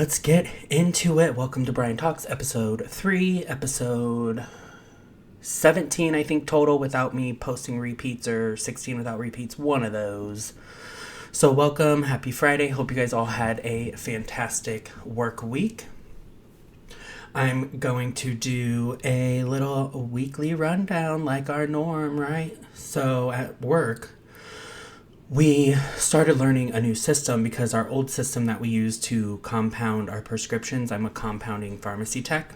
let's get into it. Welcome to Brian Talks, episode 3, episode 17, I think, total, without me posting repeats, or 16 without repeats, one of those. So welcome, happy Friday. Hope you guys all had a fantastic work week. I'm going to do a little weekly rundown like our norm, right? So at work, we started learning a new system because our old system that we use to compound our prescriptions, I'm a compounding pharmacy tech.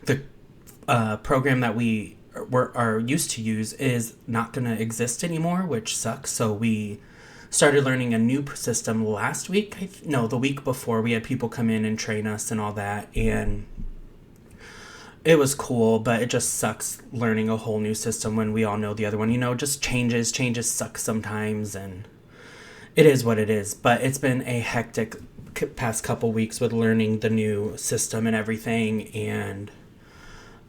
The program that we are used to use is not going to exist anymore, which sucks. So we started learning a new system last week. The week before, we had people come in and train us and all that. And it was cool, but it just sucks learning a whole new system when we all know the other one. Just changes suck sometimes, and it is what it is. But it's been a hectic past couple weeks with learning the new system and everything, and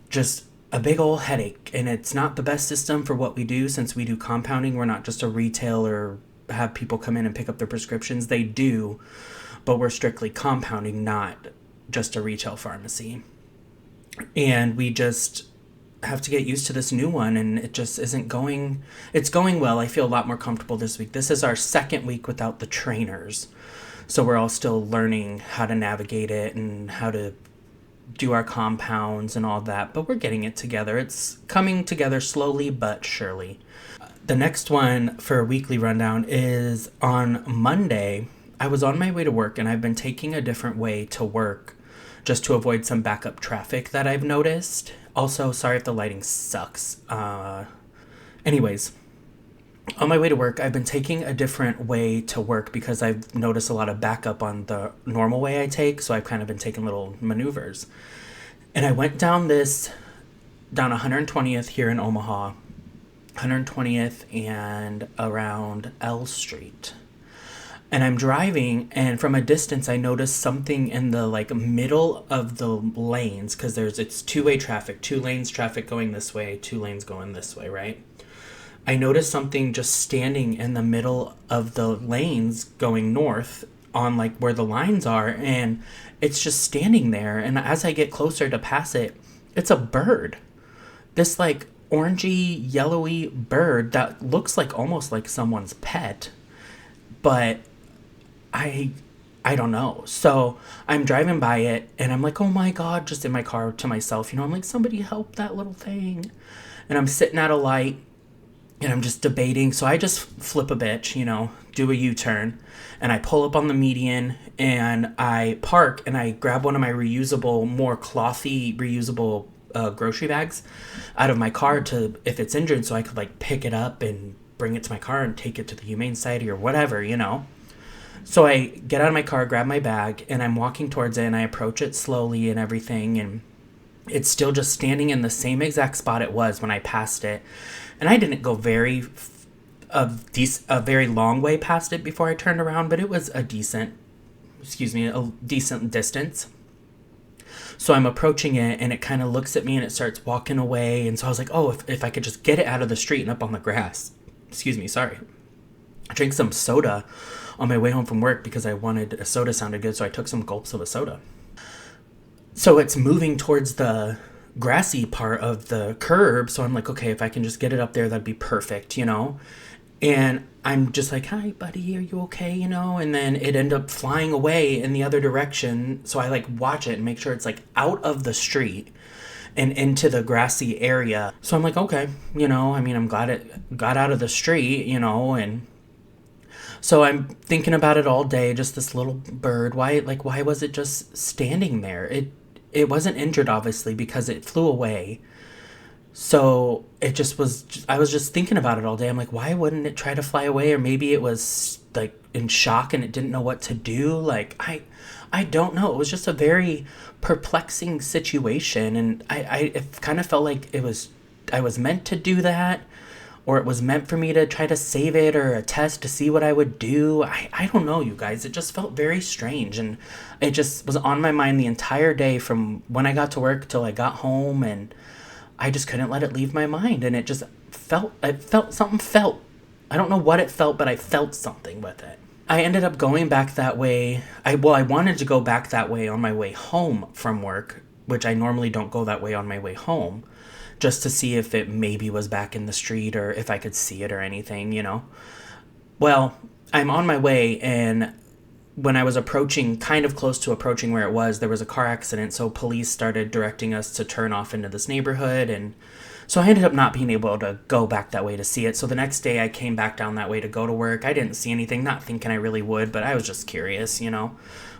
just a big old headache. And it's not the best system for what we do, since we do compounding. We're not just a retailer, have people come in and pick up their prescriptions. They do, but we're strictly compounding, not just a retail pharmacy. And we just have to get used to this new one, and it just isn't going, it's going well. I feel a lot more comfortable this week. This is our second week without the trainers, so we're all still learning how to navigate it and how to do our compounds and all that, but we're getting it together. It's coming together slowly but surely. The next one for a weekly rundown is on Monday. I was on my way to work, and I've been taking a different way to work just to avoid some backup traffic that I've noticed. Also, sorry if the lighting sucks. Anyways, on my way to work, I've been taking a different way to work because I've noticed a lot of backup on the normal way I take, so I've kind of been taking little maneuvers. And I went down 120th here in Omaha, 120th and around L Street. And I'm driving, and from a distance, I noticed something in the middle of the lanes, because it's two-way traffic, 2 lanes traffic going this way, 2 lanes going this way, right? I noticed something just standing in the middle of the lanes going north on where the lines are, and it's just standing there. And as I get closer to pass it, it's a bird. This orangey, yellowy bird that looks almost like someone's pet, but I don't know. So I'm driving by it, and I'm like, oh my God, just in my car to myself, I'm like, somebody help that little thing. And I'm sitting at a light, and I'm just debating. So I just flip a bitch, do a U-turn, and I pull up on the median, and I park, and I grab one of my more clothy, reusable grocery bags out of my car if it's injured, so I could pick it up and bring it to my car and take it to the Humane Society or whatever, So I get out of my car, grab my bag, and I'm walking towards it, and I approach it slowly and everything, and it's still just standing in the same exact spot it was when I passed it. And I didn't go a very long way past it before I turned around, but it was a decent distance. So I'm approaching it, and it kind of looks at me, and it starts walking away. And so I was like, oh, if I could just get it out of the street and up on the grass. Sorry. I drank some soda on my way home from work because I wanted a soda, sounded good, so I took some gulps of a soda. So it's moving towards the grassy part of the curb, so I'm like, okay, if I can just get it up there, that'd be perfect, And I'm just like, hi, buddy, are you okay, And then it ended up flying away in the other direction, so I watch it and make sure it's out of the street and into the grassy area. So I'm like, okay, I'm glad it got out of the street, and so I'm thinking about it all day, just this little bird. Why was it just standing there? It wasn't injured, obviously, because it flew away. So it just was, I was just thinking about it all day. I'm like, why wouldn't it try to fly away? Or maybe it was in shock and it didn't know what to do. I don't know. It was just a very perplexing situation. And it kind of felt like I was meant to do that, or it was meant for me to try to save it, or a test to see what I would do. I don't know, you guys. It just felt very strange, and it just was on my mind the entire day from when I got to work till I got home, and I just couldn't let it leave my mind. And something felt. I don't know what it felt, but I felt something with it. I ended up going back that way. I wanted to go back that way on my way home from work, which I normally don't go that way on my way home, just to see if it maybe was back in the street or if I could see it or anything, you know. Well, I'm on my way, and when I was approaching, kind of close to approaching where it was, there was a car accident, so police started directing us to turn off into this neighborhood, and so I ended up not being able to go back that way to see it. So the next day I came back down that way to go to work. I didn't see anything, not thinking I really would, but I was just curious, you know.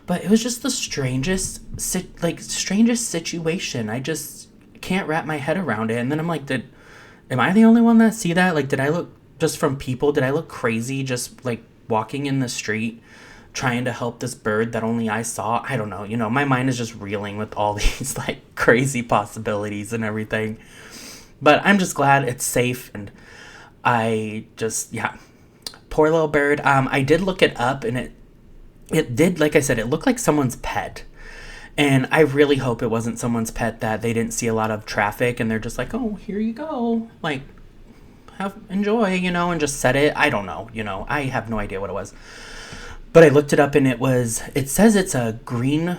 But it was just the strangest situation. I just can't wrap my head around it. And then I'm like, am I the only one that see that? Like, did I look, just from people, did I look crazy just like walking in the street trying to help this bird that only I saw? I don't know. You know, my mind is just reeling with all these like crazy possibilities and everything. But I'm just glad it's safe, and yeah, poor little bird. I did look it up, and it did, like I said, it looked like someone's pet. And I really hope it wasn't someone's pet, that they didn't see a lot of traffic and they're just like, oh, here you go. Like, enjoy, you know, and just set it. I don't know, you know, I have no idea what it was. But I looked it up, and it says it's a green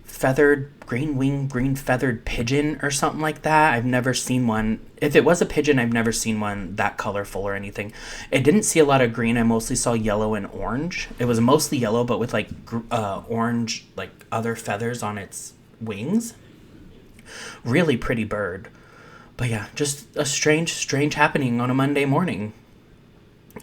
feathered pigeon or something like that. I've never seen one. If it was a pigeon, I've never seen one that colorful or anything. It didn't see a lot of green. I mostly saw yellow and orange. It was mostly yellow, but with like orange, like other feathers on its wings. Really pretty bird. But yeah, just a strange happening on a Monday morning.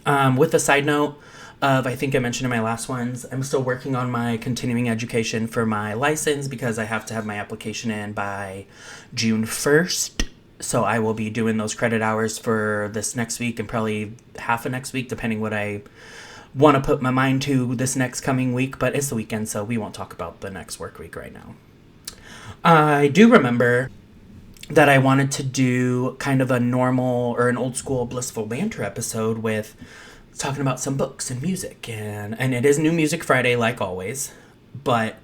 With a side note, I think I mentioned in my last ones, I'm still working on my continuing education for my license, because I have to have my application in by June 1st. So I will be doing those credit hours for this next week and probably half of next week, depending what I want to put my mind to this next coming week. But it's the weekend, so we won't talk about the next work week right now. I do remember that I wanted to do kind of a normal or an old school Blissful Banter episode with talking about some books and music, and it is New Music Friday like always, but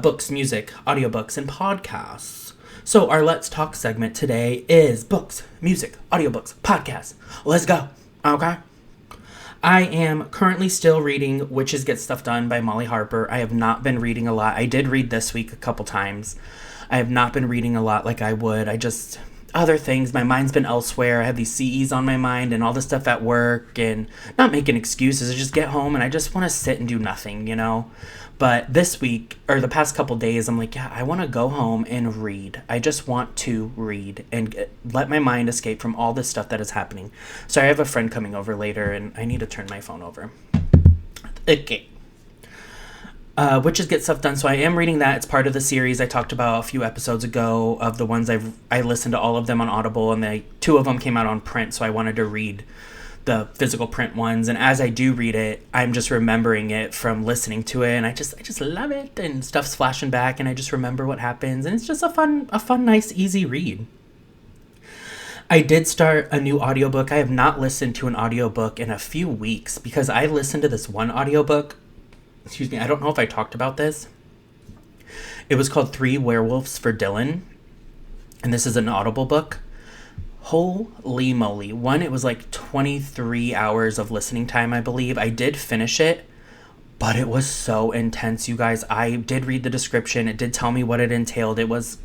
books, music, audiobooks, and podcasts. So our Let's Talk segment today is books, music, audiobooks, podcasts. Let's go. Okay. I am currently still reading Witches Get Stuff Done by Molly Harper. I have not been reading a lot. I did read this week a couple times. I have not been reading a lot like I would. Other things, my mind's been elsewhere. I have these CEs on my mind and all this stuff at work, and not making excuses. I just get home and I just want to sit and do nothing, you know. But this week, or the past couple days, I'm like, yeah, I want to go home and read. I just want to read and let my mind escape from all this stuff that is happening. So I have a friend coming over later, and I need to turn my phone over. Okay. Witches Get Stuff Done. So I am reading that. It's part of the series I talked about a few episodes ago of the ones I listened to all of them on Audible, and two of them came out on print, so I wanted to read the physical print ones. And as I do read it, I'm just remembering it from listening to it, and I just love it, and stuff's flashing back, and I just remember what happens, and it's just a fun, nice, easy read. I did start a new audiobook. I have not listened to an audiobook in a few weeks, because I listened to this one audiobook. Excuse me, I don't know if I talked about this. It was called 3 Werewolves for Dylan, and this is an Audible book. Holy moly. One, it was like 23 hours of listening time, I believe. I did finish it, but it was so intense, you guys. I did read the description. It did tell me what it entailed. It was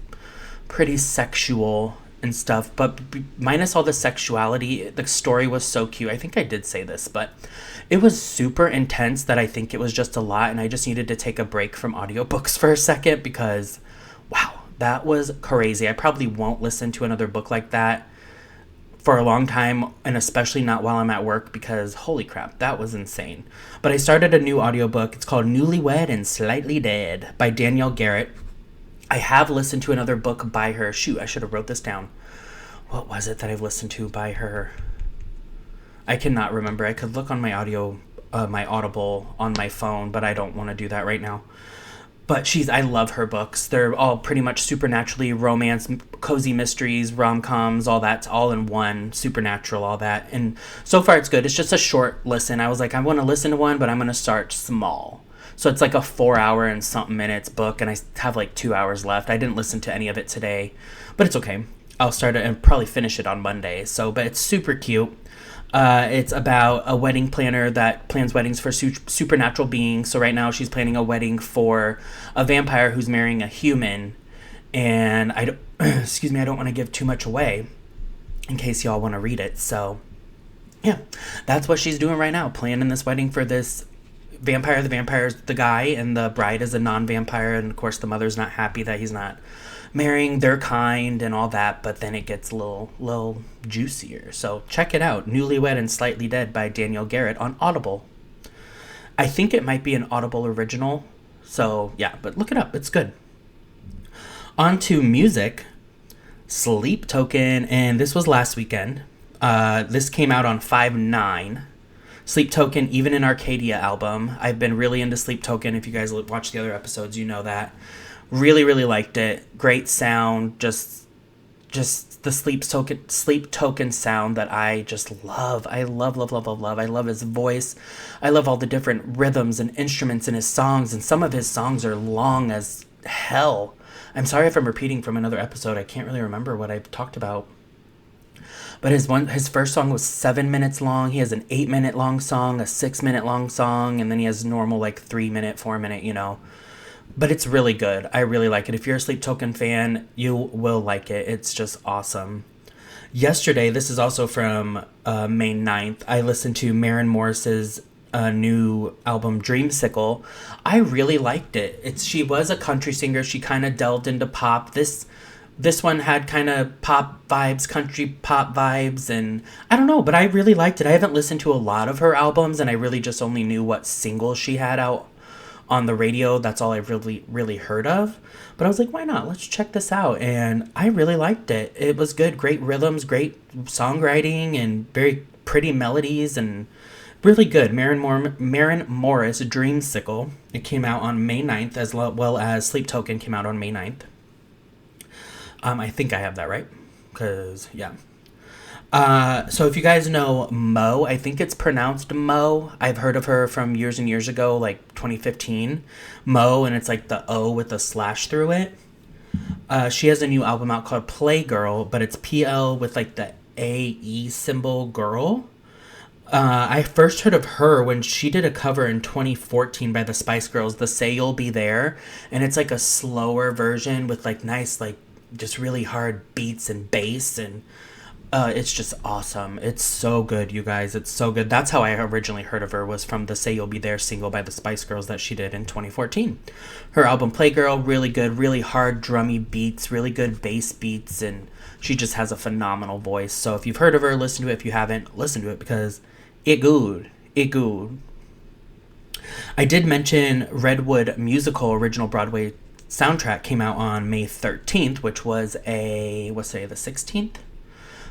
pretty sexual and stuff, but minus all the sexuality, the story was so cute. I think I did say this, but it was super intense that I think it was just a lot, and I just needed to take a break from audiobooks for a second, because wow, that was crazy. I probably won't listen to another book like that for a long time, and especially not while I'm at work, because holy crap, that was insane. But I started a new audiobook. It's called Newlywed and Slightly Dead by Danielle Garrett. I have listened to another book by her. Shoot, I should have wrote this down. What was it that I've listened to by her? I cannot remember. I could look on my my Audible on my phone, but I don't want to do that right now. But I love her books. They're all pretty much supernaturally romance, cozy mysteries, rom-coms, all that, all in one, supernatural, all that. And so far it's good. It's just a short listen. I was like, I want to listen to one, but I'm going to start small. So it's like a 4-hour and something minutes book, and I have like 2 hours left. I didn't listen to any of it today, but it's okay. I'll start it and probably finish it on Monday. But it's super cute. It's about a wedding planner that plans weddings for supernatural beings. So right now she's planning a wedding for a vampire who's marrying a human. And I don't, excuse me, I don't want to give too much away in case y'all want to read it. So yeah, that's what she's doing right now, planning this wedding for this vampire. The vampire's the guy, and the bride is a non-vampire. And of course, the mother's not happy that he's not marrying their kind and all that. But then it gets a little juicier. So check it out, Newlywed and Slightly Dead by Danielle Garrett on Audible. I think it might be an Audible original. So yeah, but look it up. It's good. On to music. Sleep Token, and this was last weekend. This came out on 5/9. Sleep Token, Even in Arcadia album. I've been really into Sleep Token. If you guys watch the other episodes, you know that. Really, really liked it. Great sound. Just the Sleep Token sound that I just love. I love. I love his voice. I love all the different rhythms and instruments in his songs, and some of his songs are long as hell. I'm sorry if I'm repeating from another episode. I can't really remember what I talked about. But his first song was 7 minutes long. He has an 8-minute long song, a 6-minute long song, and then he has normal 3-minute, 4-minute, But it's really good. I really like it. If you're a Sleep Token fan, you will like it. It's just awesome. Yesterday, this is also from May 9th, I listened to Maren Morris's new album Dreamsicle. I really liked it. She was a country singer. She kind of delved into pop. This one had kind of pop vibes, country pop vibes, and I don't know, but I really liked it. I haven't listened to a lot of her albums, and I really just only knew what singles she had out on the radio. That's all I've really heard of. But I was like, why not? Let's check this out. And I really liked it. It was good. Great rhythms, great songwriting, and very pretty melodies, and really good. Maren Morris, Dreamsicle. It came out on May 9th, as well as Sleep Token came out on May 9th. I think I have that right. Because, yeah. So if you guys know Mo, I think it's pronounced Mo. I've heard of her from years and years ago, 2015. Mo, and it's the O with a slash through it. She has a new album out called Playgirl, but it's PL with the AE symbol girl. I first heard of her when she did a cover in 2014 by the Spice Girls, the Say You'll Be There. And it's a slower version with nice, just really hard beats and bass, and it's just awesome. It's so good, you guys. It's so good. That's how I originally heard of her, was from the Say You'll Be There single by the Spice Girls that she did in 2014. Her album Playgirl, really good, really hard drummy beats, really good bass beats, and she just has a phenomenal voice. So if you've heard of her, listen to it. If you haven't, listen to it, because it good. I did mention Redwood musical original Broadway soundtrack came out on May 13th, which was the 16th?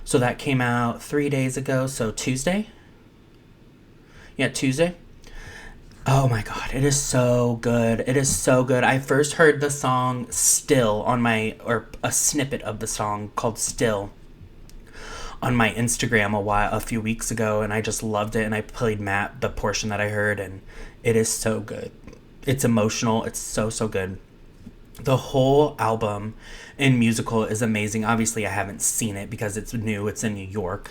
So that came out 3 days ago, so Tuesday? Yeah, Tuesday. Oh my god, it is so good. It is so good. I first heard the song Still or a snippet of the song called Still on my Instagram a few weeks ago, and I just loved it, and I played Matt the portion that I heard, and it is so good. It's emotional. It's so good. The whole album and musical is amazing. Obviously, I haven't seen it because it's new. It's in New York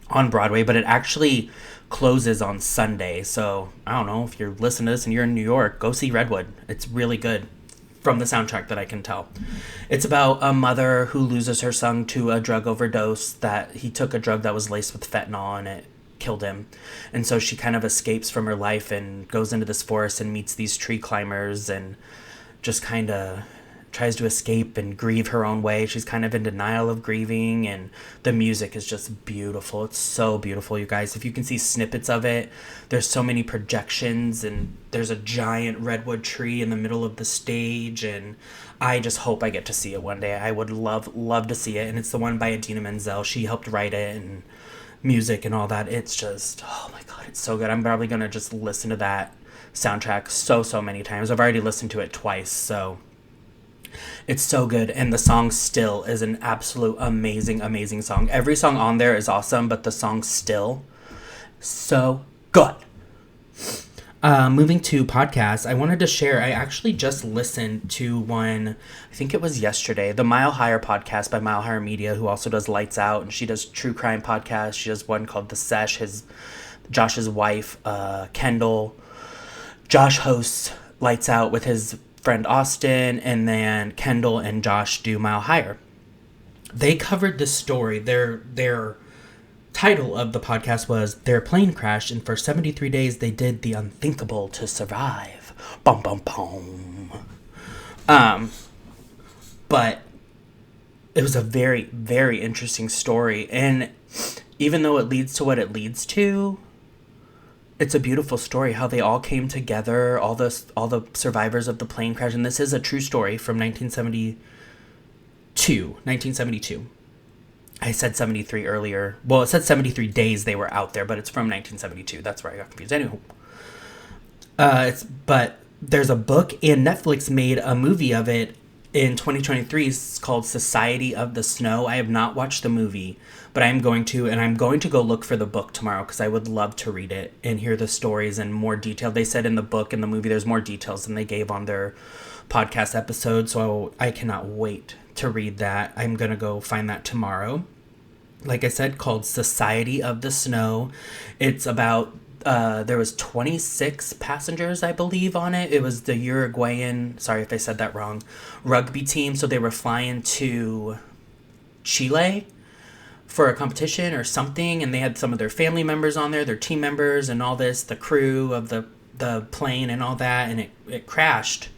on Broadway, but it actually closes on Sunday. So I don't know, if you're listening to this and you're in New York, go see Redwood. It's really good from the soundtrack that I can tell. It's about a mother who loses her son to a drug overdose, that he took a drug that was laced with fentanyl, and it killed him. And so she kind of escapes from her life and goes into this forest and meets these tree climbers, and just kind of tries to escape and grieve her own way. She's kind of in denial of grieving, and the music is just beautiful. It's so beautiful, you guys. If you can see snippets of it, there's so many projections, and there's a giant redwood tree in the middle of the stage, and I just hope I get to see it one day. I would love to see it, and it's the one by Idina Menzel. She helped write it, and music and all that. It's just, oh my god, it's so good. I'm probably going to just listen to that soundtrack so many times. I've already listened to it twice, so it's so good. And the song Still is an absolute amazing song. Every song on there is awesome, but the song Still, so good. Moving to podcasts, I wanted to share, I actually just listened to one, I think it was yesterday, the Mile Higher podcast by Mile Higher Media, who also does Lights Out, and she does true crime podcasts. She does one called The Sesh, Josh's wife, Kendall. Josh hosts Lights Out with his friend Austin, and then Kendall and Josh do Mile Higher. They covered this story. Their title of the podcast was Their Plane Crashed, and for 73 days they did the unthinkable to survive. Bum, bum, bum. But it was a very, very interesting story. And even though it leads to what it leads to, it's a beautiful story how they all came together, all the survivors of the plane crash. And this is a true story from 1972. I said 73 earlier. Well, it said 73 days they were out there, but it's from 1972. That's where I got confused. Anywho. But there's a book, and Netflix made a movie of it in 2023. It's called Society of the Snow. I have not watched the movie, but I'm going to, and I'm going to go look for the book tomorrow because I would love to read it and hear the stories in more detail. They said in the book and the movie there's more details than they gave on their podcast episode, so I cannot wait to read that. I'm going to go find that tomorrow. Like I said, called Society of the Snow. It's about, there was 26 passengers, I believe, on it. It was the Uruguayan, sorry if I said that wrong, rugby team. So they were flying to Chile for a competition or something, and they had some of their family members on there, their team members and all this, the crew of the plane and all that, and it crashed.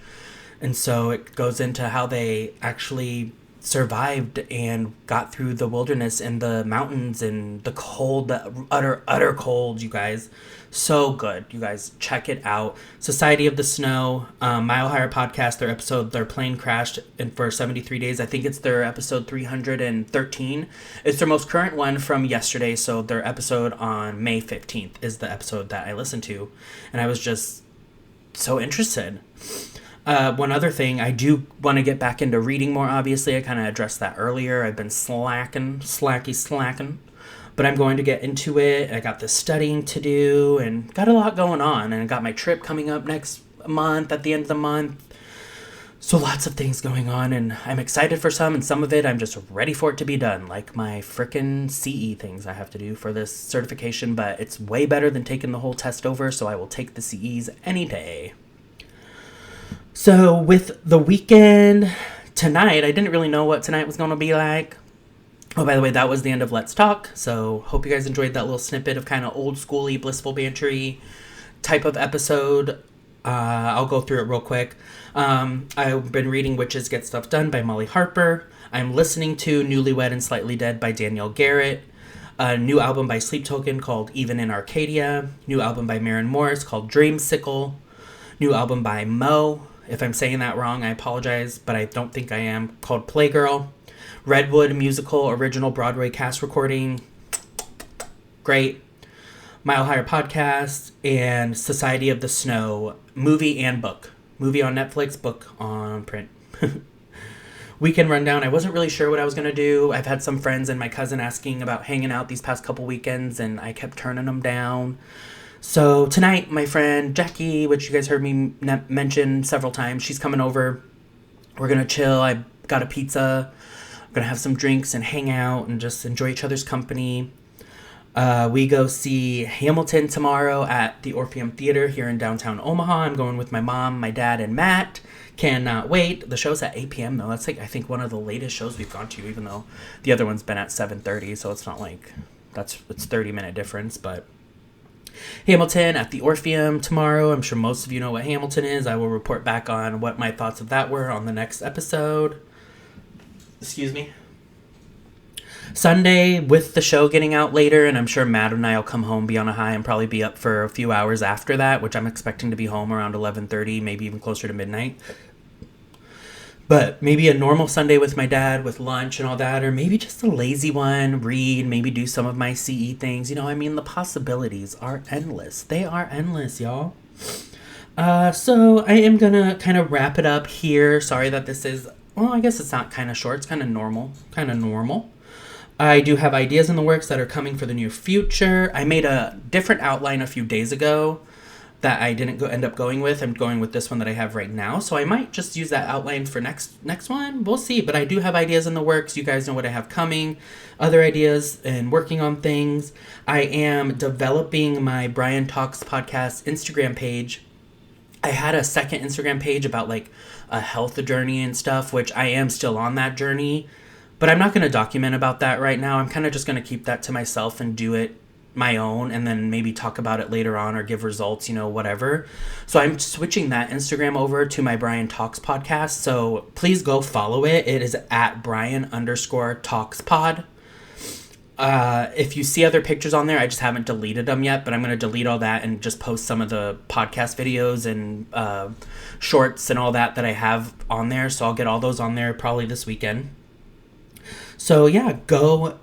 And so it goes into how they actually survived and got through the wilderness and the mountains and the cold, the utter cold, you guys. So good. You guys, check it out. Society of the Snow, Mile Higher podcast, their plane crashed and for 73 days. I think it's their episode 313. It's their most current one from yesterday. So their episode on May 15th is the episode that I listened to. And I was just so interested. One other thing, I do want to get back into reading more, obviously. I kind of addressed that earlier. I've been slacking. But I'm going to get into it. I got the studying to do and got a lot going on. And I got my trip coming up next month, at the end of the month. So lots of things going on. And I'm excited for some. And some of it, I'm just ready for it to be done. Like my frickin' CE things I have to do for this certification. But it's way better than taking the whole test over. So I will take the CEs any day. So with the weekend tonight, I didn't really know what tonight was going to be like. Oh, by the way, that was the end of Let's Talk. So hope you guys enjoyed that little snippet of kind of old schooly, blissful bantery type of episode. I'll go through it real quick. I've been reading Witches Get Stuff Done by Molly Harper. I'm listening to Newlywed and Slightly Dead by Danielle Garrett. A new album by Sleep Token called Even in Arcadia. New album by Maren Morris called Dreamsicle. New album by Mo. If I'm saying that wrong, I apologize, but I don't think I am, called Playgirl. Redwood musical original Broadway cast recording. Great. Mile Higher podcast and Society of the Snow movie and book. Movie on Netflix, book on print. Weekend rundown. I wasn't really sure what I was going to do. I've had some friends and my cousin asking about hanging out these past couple weekends, and I kept turning them down. So tonight, my friend Jackie, which you guys heard me mention several times, she's coming over. We're going to chill. I got a pizza. I'm going to have some drinks and hang out and just enjoy each other's company. We go see Hamilton tomorrow at the Orpheum Theater here in downtown Omaha. I'm going with my mom, my dad, and Matt. Cannot wait. The show's at 8 p.m. though. That's like, I think, one of the latest shows we've gone to, even though the other one's been at 7:30. So it's not like it's 30-minute difference, but Hamilton at the Orpheum tomorrow. I'm sure most of you know what Hamilton is. I will report back on what my thoughts of that were on the next episode. Excuse me. Sunday, with the show getting out later, and I'm sure Matt and I will come home, be on a high, and probably be up for a few hours after that, which I'm expecting to be home around 11:30, maybe even closer to midnight. But maybe a normal Sunday with my dad with lunch and all that, or maybe just a lazy one, read, maybe do some of my CE things. You know, I mean, the possibilities are endless. They are endless, y'all. So I am going to kind of wrap it up here. Sorry that this is, well, I guess it's not kind of short. It's kind of normal. I do have ideas in the works that are coming for the near future. I made a different outline a few days ago. that I didn't end up going with. I'm going with this one that I have right now. So I might just use that outline for next one. We'll see. But I do have ideas in the works. You guys know what I have coming. Other ideas and working on things. I am developing my Brian Talks podcast Instagram page. I had a second Instagram page about like a health journey and stuff, which I am still on that journey. But I'm not going to document about that right now. I'm kind of just going to keep that to myself and do it my own, and then maybe talk about it later on or give results, whatever. So I'm switching that Instagram over to my Brian Talks podcast. So please go follow it. It is at Brian_talkspod. If you see other pictures on there, I just haven't deleted them yet, but I'm going to delete all that and just post some of the podcast videos and shorts and all that I have on there. So I'll get all those on there probably this weekend. So yeah, go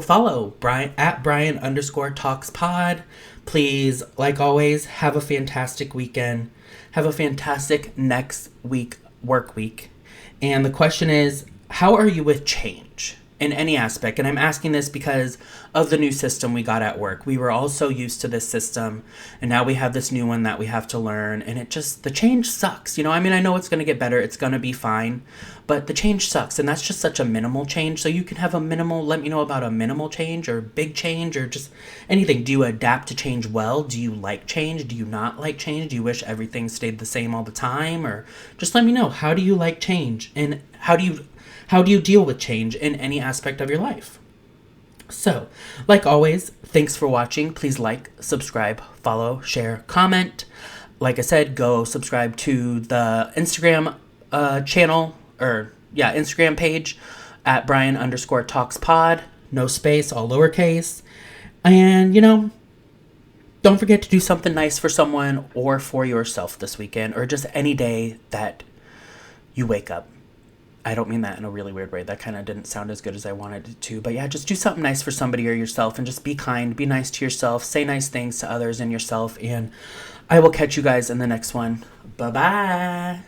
follow Brian at Brian_talkspod. Please, like always, have a fantastic weekend. Have a fantastic next week, work week. And the question is, how are you with change in any aspect? And I'm asking this because of the new system we got at work. We were all so used to this system, and now we have this new one that we have to learn, and the change sucks. I know it's going to get better. It's going to be fine, but the change sucks, and that's just such a minimal change. So you can have let me know about a minimal change or big change or just anything. Do you adapt to change well? Do you like change? Do you not like change? Do you wish everything stayed the same all the time? Or just let me know, how do you like change, and how do you deal with change in any aspect of your life? So, like always, thanks for watching. Please like, subscribe, follow, share, comment. Like I said, go subscribe to the Instagram channel, Instagram page at Brian_talkspod. No space, all lowercase. And, don't forget to do something nice for someone or for yourself this weekend, or just any day that you wake up. I don't mean that in a really weird way. That kind of didn't sound as good as I wanted it to. But yeah, just do something nice for somebody or yourself, and just be kind, be nice to yourself, say nice things to others and yourself. And I will catch you guys in the next one. Bye-bye.